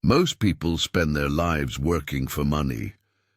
Most people spend their lives working for money,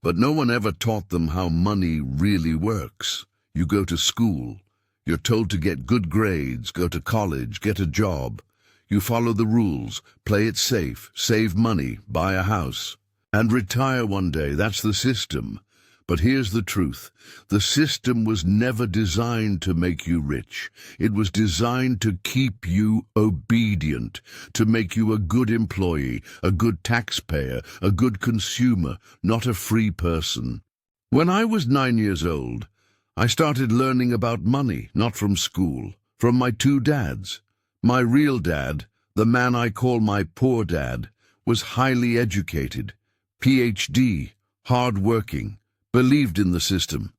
but no one ever taught them how money really works. You go to school, you're told to get good grades, go to college, get a job. You follow the rules, play it safe, save money, buy a house, and retire one day. That's the system. But here's the truth. The system was never designed to make you rich. It was designed to keep you obedient, to make you a good employee, a good taxpayer, a good consumer, not a free person. When I was 9 years old, I started learning about money, not from school, from my two dads. My real dad, the man I call my poor dad, was highly educated, PhD, hard-working, believed in the system.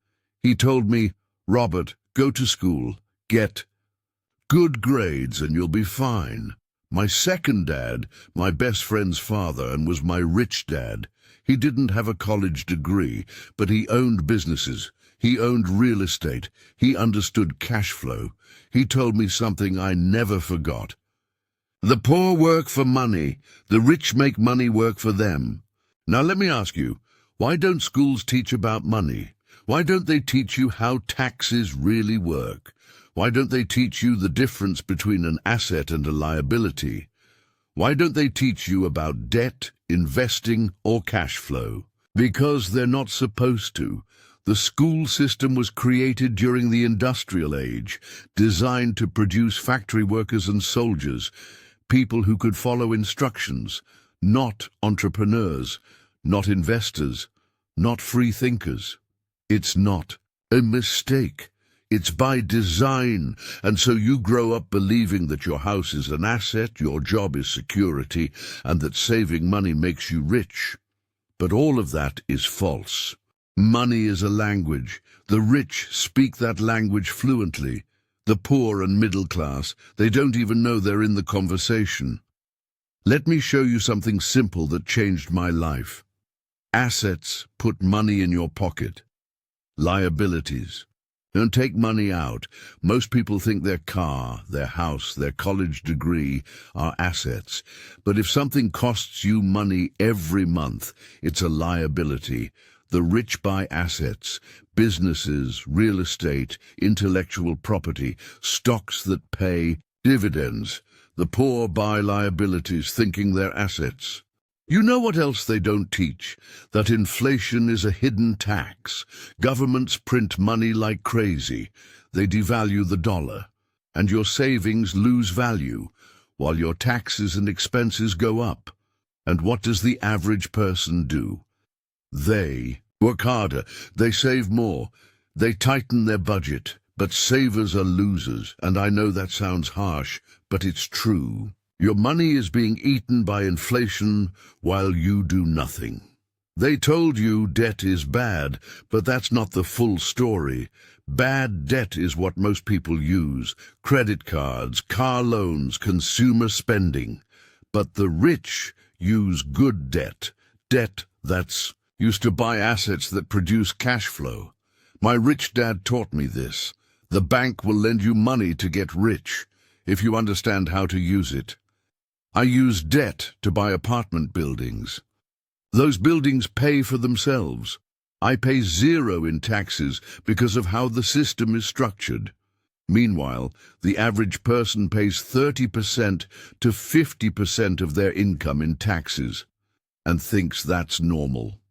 He told me, "Robert, go to school, get good grades and you'll be fine." My second dad, my best friend's father, and was my rich dad. He didn't have a college degree, but he owned businesses. He owned real estate. He understood cash flow. He told me something I never forgot. The poor work for money. The rich make money work for them. Now let me ask you, why don't schools teach about money? Why don't they teach you how taxes really work? Why don't they teach you the difference between an asset and a liability? Why don't they teach you about debt, investing, or cash flow? Because they're not supposed to. The school system was created during the industrial age, designed to produce factory workers and soldiers, people who could follow instructions, not entrepreneurs, not investors, not free thinkers. It's not a mistake. It's by design, and so you grow up believing that your house is an asset, your job is security, and that saving money makes you rich. But all of that is false. Money is a language. The rich speak that language fluently. The poor and middle class, they don't even know they're in the conversation. Let me show you something simple that changed my life. Assets put money in your pocket. Liabilities. Don't take money out. Most people think their car, their house, their college degree are assets. But if something costs you money every month, it's a liability. The rich buy assets, businesses, real estate, intellectual property, stocks that pay dividends. The poor buy liabilities, thinking they're assets. You know what else they don't teach? That inflation is a hidden tax. Governments print money like crazy. They devalue the dollar, and your savings lose value, while your taxes and expenses go up. And what does the average person do? They work harder, they save more, they tighten their budget, but savers are losers, and I know that sounds harsh, but it's true. Your money is being eaten by inflation while you do nothing. They told you debt is bad, but that's not the full story. Bad debt is what most people use: credit cards, car loans, consumer spending. But the rich use good debt, debt that's used to buy assets that produce cash flow. My rich dad taught me this. The bank will lend you money to get rich, if you understand how to use it. I use debt to buy apartment buildings. Those buildings pay for themselves. I pay zero in taxes because of how the system is structured. Meanwhile, the average person pays 30% to 50% of their income in taxes and thinks that's normal.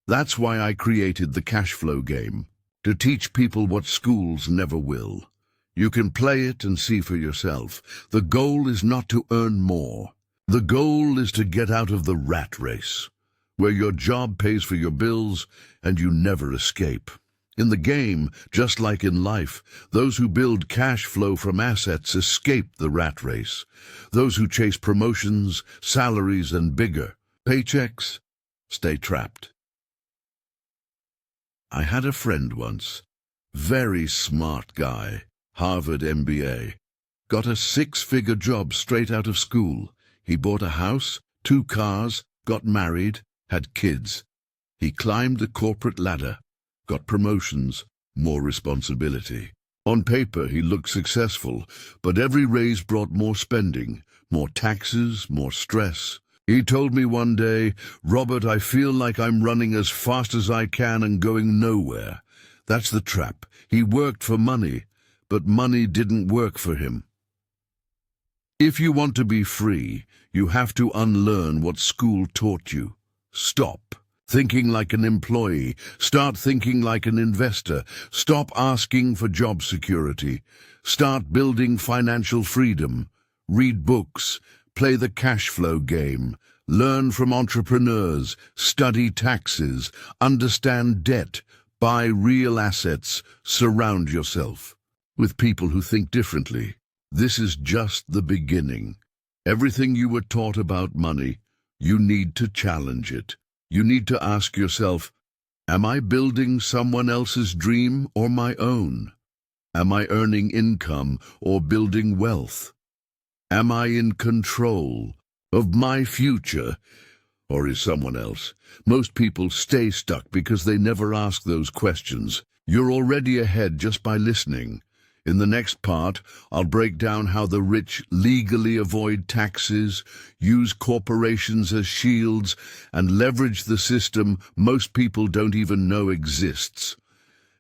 That's why I created the cash flow game, to teach people what schools never will. You can play it and see for yourself. The goal is not to earn more. The goal is to get out of the rat race, where your job pays for your bills and you never escape. In the game, just like in life, those who build cash flow from assets escape the rat race. Those who chase promotions, salaries, and bigger paychecks stay trapped. I had a friend once, very smart guy, Harvard MBA, got a six-figure job straight out of school. He bought a house, 2 cars, got married, had kids. He climbed the corporate ladder, got promotions, more responsibility. On paper, he looked successful, but every raise brought more spending, more taxes, more stress, He told me one day, "Robert, I feel like I'm running as fast as I can and going nowhere." That's the trap. He worked for money, but money didn't work for him. If you want to be free, you have to unlearn what school taught you. Stop thinking like an employee. Start thinking like an investor. Stop asking for job security. Start building financial freedom. Read books. Play the cash flow game. Learn from entrepreneurs. Study taxes. Understand debt. Buy real assets. Surround yourself with people who think differently. This is just the beginning. Everything you were taught about money, you need to challenge it. You need to ask yourself, am I building someone else's dream or my own? Am I earning income or building wealth? Am I in control of my future, or is someone else? Most people stay stuck because they never ask those questions. You're already ahead just by listening. In the next part, I'll break down how the rich legally avoid taxes, use corporations as shields, and leverage the system most people don't even know exists.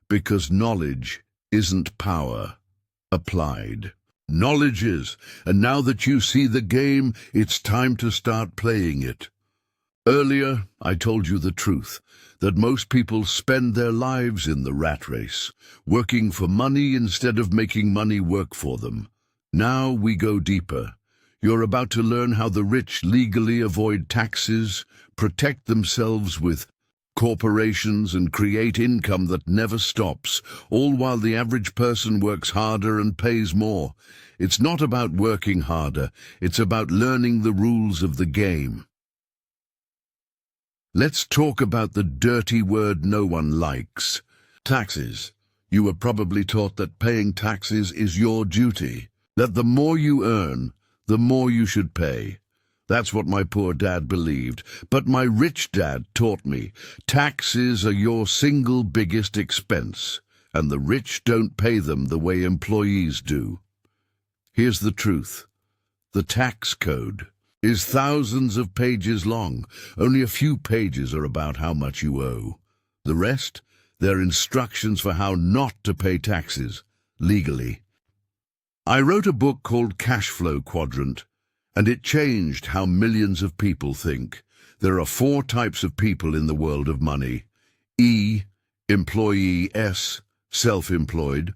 Because knowledge isn't power applied. Knowledge is, and now that you see the game, it's time to start playing it. Earlier, I told you the truth, that most people spend their lives in the rat race, working for money instead of making money work for them. Now we go deeper. You're about to learn how the rich legally avoid taxes, protect themselves with corporations, and create income that never stops, all while the average person works harder and pays more. It's not about working harder, it's about learning the rules of the game. Let's talk about the dirty word no one likes. Taxes. You were probably taught that paying taxes is your duty, that the more you earn, the more you should pay. That's what my poor dad believed, but my rich dad taught me, taxes are your single biggest expense, and the rich don't pay them the way employees do. Here's the truth. The tax code is thousands of pages long. Only a few pages are about how much you owe. The rest, they're instructions for how not to pay taxes, legally. I wrote a book called Cash Flow Quadrant, and it changed how millions of people think. There are 4 types of people in the world of money. E, employee. S, self-employed.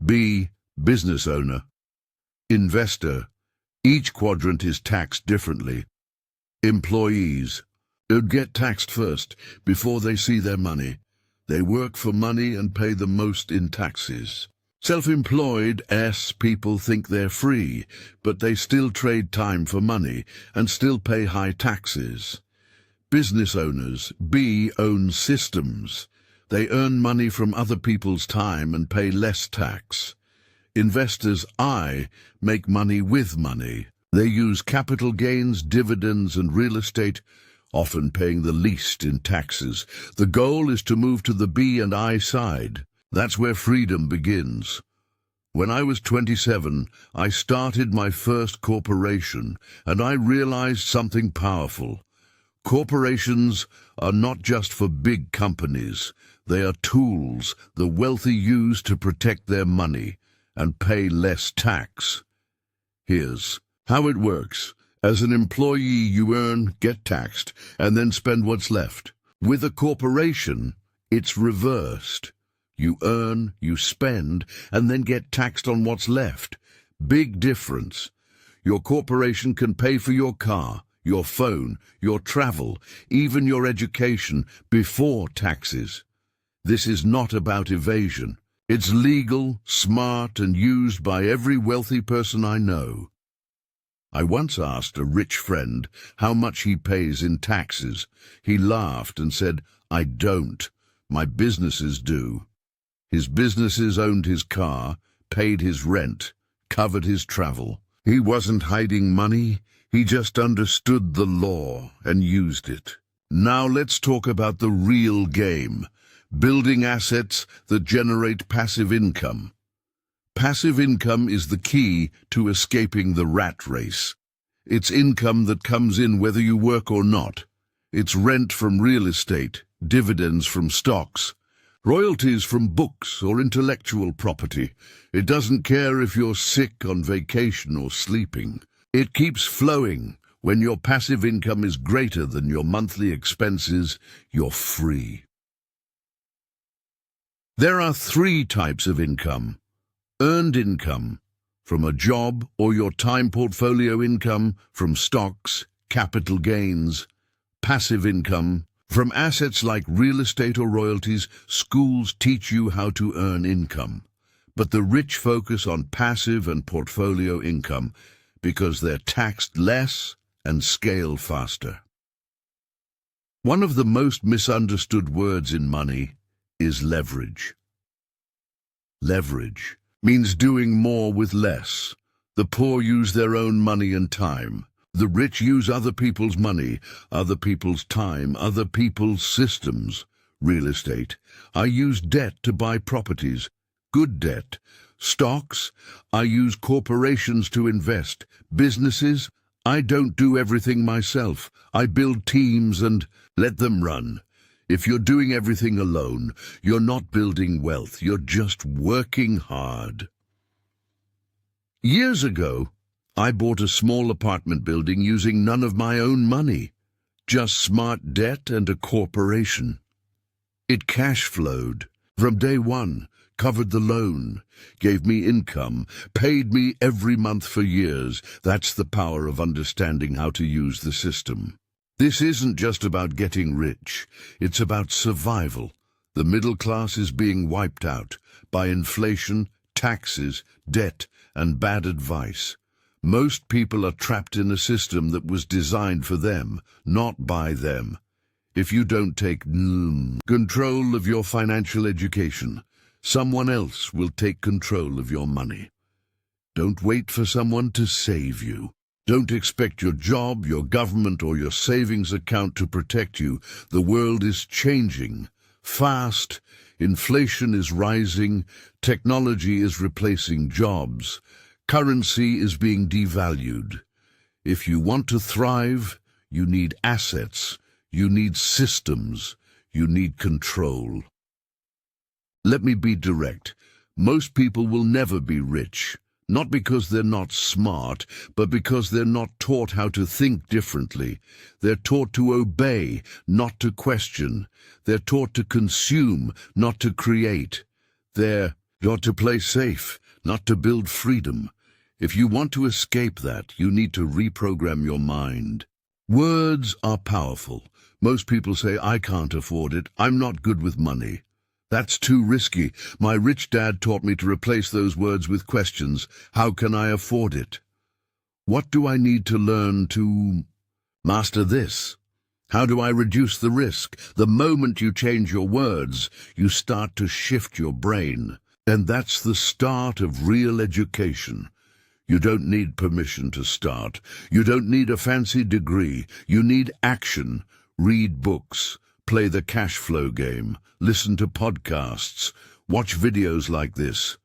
B, business owner. Investor. Each quadrant is taxed differently. Employees don't get taxed first before they see their money. They work for money and pay the most in taxes. Self-employed S people think they're free, but they still trade time for money and still pay high taxes. Business owners B own systems. They earn money from other people's time and pay less tax. Investors I make money with money. They use capital gains, dividends, and real estate, often paying the least in taxes. The goal is to move to the B and I side. That's where freedom begins. When I was 27, I started my first corporation, and I realized something powerful. Corporations are not just for big companies. They are tools the wealthy use to protect their money and pay less tax. Here's how it works. As an employee, you earn, get taxed, and then spend what's left. With a corporation, it's reversed. You earn, you spend, and then get taxed on what's left. Big difference. Your corporation can pay for your car, your phone, your travel, even your education before taxes. This is not about evasion. It's legal, smart, and used by every wealthy person I know. I once asked a rich friend how much he pays in taxes. He laughed and said, "I don't. My businesses do." His businesses owned his car, paid his rent, covered his travel. He wasn't hiding money. He just understood the law and used it. Now let's talk about the real game. Building assets that generate passive income. Passive income is the key to escaping the rat race. It's income that comes in whether you work or not. It's rent from real estate, dividends from stocks, royalties from books or intellectual property. It doesn't care if you're sick, on vacation, or sleeping. It keeps flowing. When your passive income is greater than your monthly expenses, you're free. There are 3 types of income. Earned income, from a job or your time portfolio income, from stocks, capital gains. Passive income, from assets like real estate or royalties. Schools teach you how to earn income, but the rich focus on passive and portfolio income because they're taxed less and scale faster. One of the most misunderstood words in money is leverage. Leverage means doing more with less. The poor use their own money and time. The rich use other people's money, other people's time, other people's systems. Real estate. I use debt to buy properties. Good debt. Stocks. I use corporations to invest. Businesses. I don't do everything myself. I build teams and let them run. If you're doing everything alone, you're not building wealth. You're just working hard. Years ago, I bought a small apartment building using none of my own money, just smart debt and a corporation. It cash flowed from day one, covered the loan, gave me income, paid me every month for years. That's the power of understanding how to use the system. This isn't just about getting rich. It's about survival. The middle class is being wiped out by inflation, taxes, debt, and bad advice. Most people are trapped in a system that was designed for them, not by them. If you don't take control of your financial education, someone else will take control of your money. Don't wait for someone to save you. Don't expect your job, your government, or your savings account to protect you. The world is changing fast. Inflation is rising. Technology is replacing jobs. Currency is being devalued. If you want to thrive, you need assets. You need systems. You need control. Let me be direct. Most people will never be rich, not because they're not smart, but because they're not taught how to think differently. They're taught to obey, not to question. They're taught to consume, not to create. They're taught to play safe, not to build freedom. If you want to escape that, you need to reprogram your mind. Words are powerful. Most people say, I can't afford it. I'm not good with money. That's too risky. My rich dad taught me to replace those words with questions. How can I afford it? What do I need to learn to master this? How do I reduce the risk? The moment you change your words, you start to shift your brain. And that's the start of real education. You don't need permission to start. You don't need a fancy degree. You need action. Read books. Play the cash flow game. Listen to podcasts. Watch videos like this.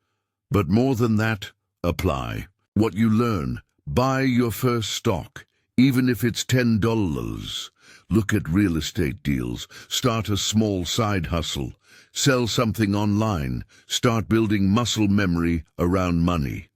But more than that, apply what you learn. Buy your first stock, even if it's $10. Look at real estate deals. Start a small side hustle. Sell something online. Start building muscle memory around money.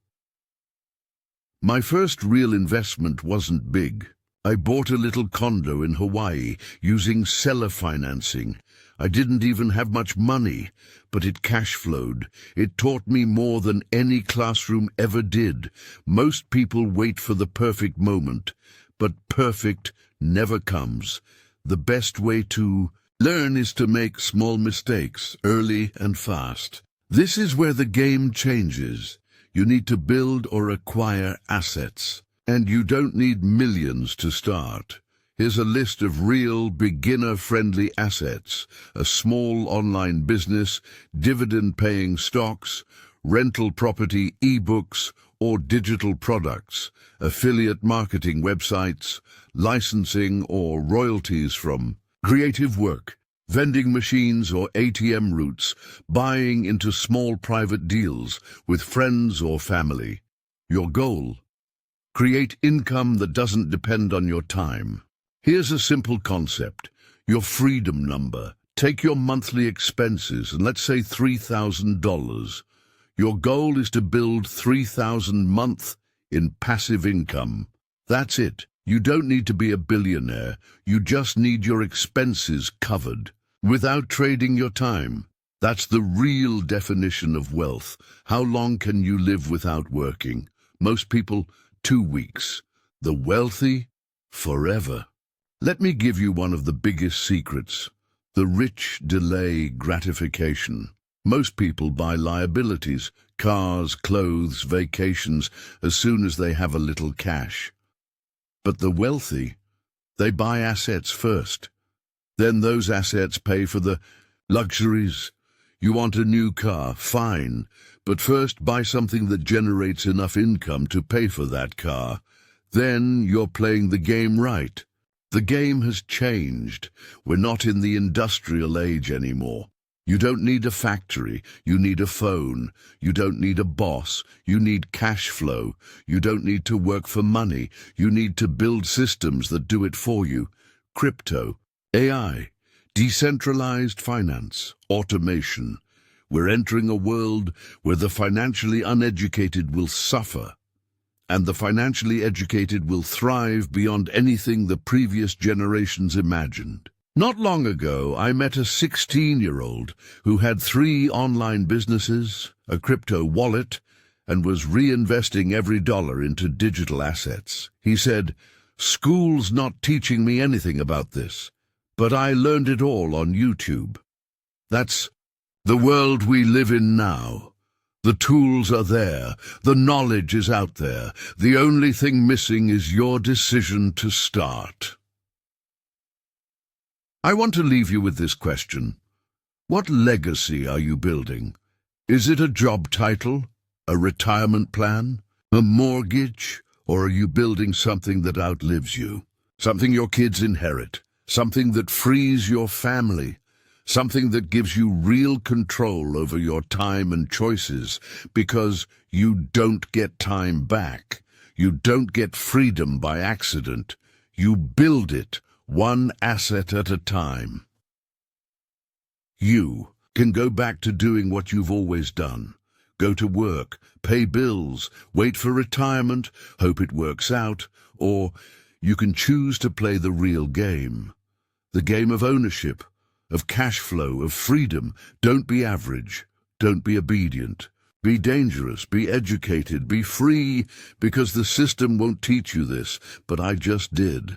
My first real investment wasn't big. I bought a little condo in Hawaii using seller financing. I didn't even have much money, but it cash flowed. It taught me more than any classroom ever did. Most people wait for the perfect moment, but perfect never comes. The best way to learn is to make small mistakes, early and fast. This is where the game changes. You need to build or acquire assets. And you don't need millions to start. Here's a list of real beginner-friendly assets: a small online business, dividend-paying stocks, rental property, ebooks, or digital products, affiliate marketing websites, licensing or royalties from creative work, vending machines or ATM routes, buying into small private deals with friends or family. Your goal: Create income that doesn't depend on your time. Here's a simple concept. Your freedom number. Take your monthly expenses and let's say $3,000. Your goal is to build 3,000 a month in passive income. That's it. You don't need to be a billionaire. You just need your expenses covered without trading your time. That's the real definition of wealth. How long can you live without working? Most people, 2 weeks. The wealthy, forever. Let me give you one of the biggest secrets. The rich delay gratification. Most people buy liabilities, cars, clothes, vacations, as soon as they have a little cash. But the wealthy, they buy assets first. Then those assets pay for the luxuries. You want a new car, fine, but first buy something that generates enough income to pay for that car. Then you're playing the game right. The game has changed. We're not in the industrial age anymore. You don't need a factory, you need a phone. You don't need a boss, you need cash flow. You don't need to work for money, you need to build systems that do it for you. Crypto, AI, decentralized finance, automation. We're entering a world where the financially uneducated will suffer, and the financially educated will thrive beyond anything the previous generations imagined. Not long ago, I met a 16-year-old who had 3 online businesses, a crypto wallet, and was reinvesting every dollar into digital assets. He said, "School's not teaching me anything about this, but I learned it all on YouTube." That's the world we live in now. The tools are there, the knowledge is out there. The only thing missing is your decision to start. I want to leave you with this question. What legacy are you building? Is it a job title, a retirement plan, a mortgage, or are you building something that outlives you? Something your kids inherit, something that frees your family, something that gives you real control over your time and choices, because you don't get time back. You don't get freedom by accident. You build it, one asset at a time. You can go back to doing what you've always done. Go to work, pay bills, wait for retirement, hope it works out, or you can choose to play the real game. The game of ownership, of cash flow, of freedom. Don't be average. Don't be obedient. Be dangerous, be educated, be free, because the system won't teach you this, but I just did.